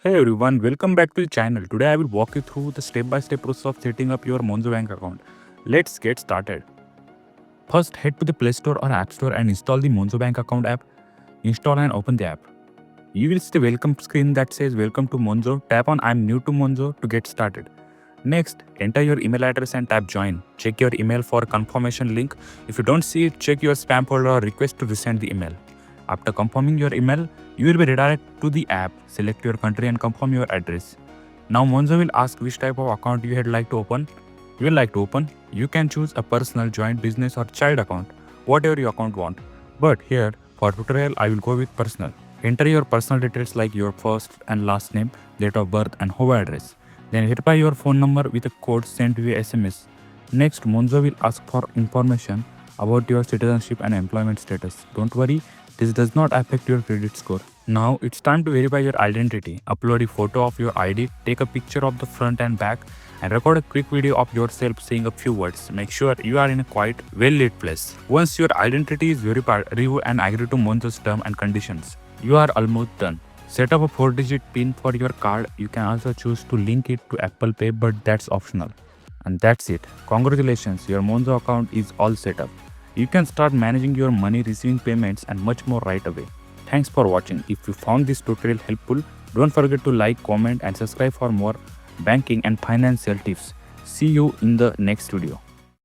Hey everyone, welcome back to the channel. Today I will walk you through the step-by-step process of setting up your Monzo bank account. Let's get started. First, head to the Play Store or App Store and install the Monzo bank account app. Install and open the app. You will see the welcome screen that says Welcome to Monzo. Tap on I'm new to Monzo to get started. Next, enter your email address and tap join. Check your email for a confirmation link. If you don't see it, check your spam folder or request to resend the email. After confirming your email, you will be redirected to the app. Select your country and confirm your address. Now Monzo will ask which type of account you would like to open. You can choose a personal, joint, business or child account, whatever your account want. But here, for tutorial, I will go with personal. Enter your personal details like your first and last name, date of birth and home address. Then verify your phone number with a code sent via SMS. Next, Monzo will ask for information about your citizenship and employment status. Don't worry, this does not affect your credit score. Now it's time to verify your identity. Upload a photo of your ID, take a picture of the front and back, and record a quick video of yourself saying a few words. Make sure you are in a quiet, well-lit place. Once your identity is verified, review and agree to Monzo's terms and conditions. You are almost done. Set up a 4-digit PIN for your card. You can also choose to link it to Apple Pay, but that's optional. And that's it. Congratulations, your Monzo account is all set up. You can start managing your money, receiving payments, and much more right away. Thanks for watching. If you found this tutorial helpful, don't forget to like, comment, and subscribe for more banking and financial tips. See you in the next video.